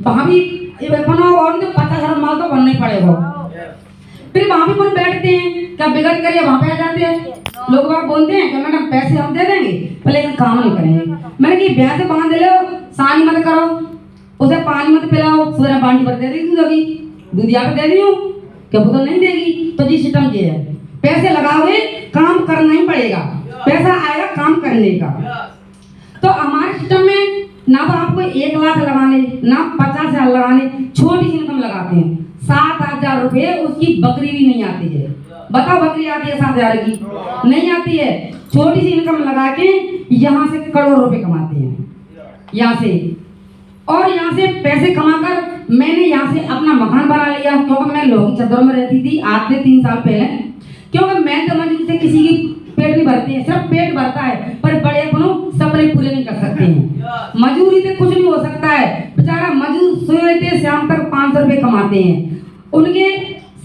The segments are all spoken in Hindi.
वहाँ भी बनाओ और 50,000 माल तो बनना ही पड़ेगा। फिर वहाँ भी कौन बैठते हैं, क्या बिगड़ कर वहाँ पे आ जाते हैं। लोग बात बोलते हैं कि मैडम पैसे हम दे देंगे पर लेकिन काम नहीं करेंगे। मैंने कि भैंस से बांध लो, सानी मत करो, उसे पानी मत पिलाओ, सुबह बाल्टी पर दे दी दूध होगी, दूधिया पे दे दी हूँ क्या वो तो नहीं देगी। तो जी सिस्टम ये है, पैसे लगाओगे काम करना ही पड़ेगा, पैसा आएगा काम करने का। तो हमारे सिस्टम में ना तो आपको 1 लाख लगाने, ना 50,000 लगाने, छोटी सी इनकम लगाते हैं। 7,000 रुपये उसकी बकरी भी नहीं आती है। बताओ बकरी आती है 7,000 की? नहीं आती है। छोटी सी इनकम लगा के यहाँ से करोड़ रुपए कमाते हैं यहाँ से। और यहाँ से पैसे कमाकर मैंने यहाँ से अपना मकान बना लिया, क्योंकि मैं लोगों की चद्दरों में रहती थी आज से 3 साल पहले। क्योंकि मैं तो मजदूरी से किसी की पेट नहीं भरती है, सिर्फ पेट भरता है पर बड़े अपनों सपने पूरे नहीं कर सकते हैं। मजदूरी से कुछ नहीं हो सकता है। बेचारा मजदूर सुबह से शाम तक 500 रुपये कमाते हैं, उनके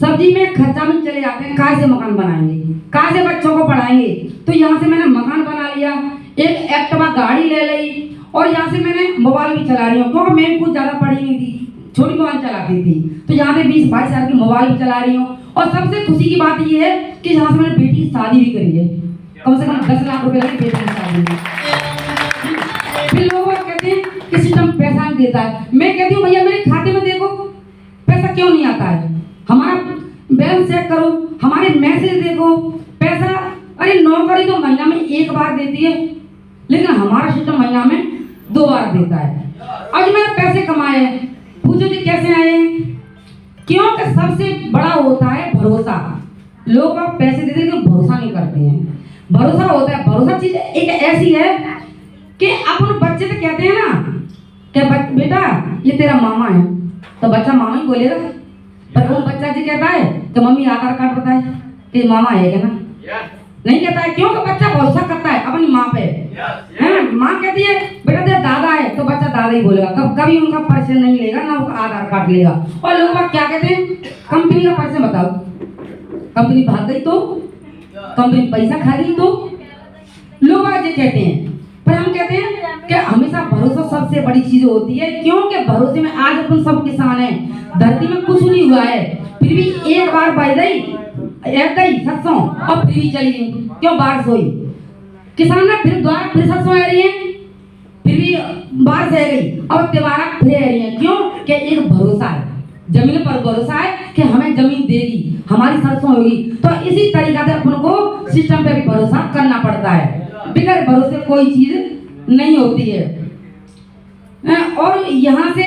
सब्जी में खर्चा में चले जाते हैं। कहाँ से मकान बनाएंगे, कहाँ से बच्चों को पढ़ाएंगे। तो यहाँ से मैंने मकान बना लिया, एक एक्टिवा गाड़ी ले ली और यहाँ से मैंने मोबाइल भी चला रही हूँ, क्योंकि मैं कुछ ज़्यादा पढ़ी नहीं थी, छोटी मोबाइल चलाती थी। तो यहाँ पे 20-22 साल की मोबाइल भी चला रही हूँ। और सबसे खुशी की बात ये है कि यहाँ से मैंने बेटी की शादी भी करी है, कम से कम 10 लाख रुपए लगे बेटी की शादी में। फिर लोग कहते हैं कि सिस्टम पैसा नहीं देता है। मैं कहती हूँ भैया मेरे खाते में देखो पैसा क्यों नहीं आता है, हमारा बैलेंस चेक करो, हमारे मैसेज देखो, पैसा। अरे नौकरी तो महीना में 1 बार देती है, लेकिन हमारा सिस्टम महीना में 2 बार देता है। आज मैंने पैसे कमाए, पूछो जी कैसे आए? क्योंकि सबसे बड़ा होता है भरोसा। लोग आप पैसे देते हैं तो भरोसा नहीं करते हैं। भरोसा होता है, भरोसा चीज एक ऐसी है कि अपन बच्चे तो कहते हैं ना कि बेटा ये तेरा मामा है, तो बच्चा मामा ही बोलेगा। पर वो बच्चा जी कहता है कि मम्मी आधार कार्ड बताए कि मामा है क्या ना, नहीं कहता है। क्योंकि बच्चा भरोसा करता है अपनी माँ पे। माँ कहती है बेटा तेरा दादा है, तो बच्चा दादा ही बोलेगा, कभी उनका परिचय नहीं लेगा ना उनका आधार कार्ड लेगा। और लोग बात क्या कहते हैं, कंपनी का परिचय बताओ, कंपनी भाग गई तो, कंपनी पैसा खा गई तो, लोग आज ये कहते हैं। पर हम कहते हैं कि हमेशा भरोसा सबसे बड़ी चीज होती है, क्योंकि भरोसे में आज अपन सब किसान हैं, धरती में कुछ नहीं हुआ है, फिर भी एक बार बाई गई सरसों और फिर भी चली गई, क्यों बारिश हुई, किसान ने फिर दोबारा फिर सरसों आ रही है, फिर भी बारिश आ गई, अब त्योहार फिर आ रही है। क्यों कि एक भरोसा है, जमीन पर भरोसा है कि हमें जमीन देगी, हमारी सरसों होगी। तो इसी तरीके से अपन को सिस्टम पे भी भरोसा करना पड़ता है, बिगैर भरोसे कोई चीज नहीं होती है। और यहाँ से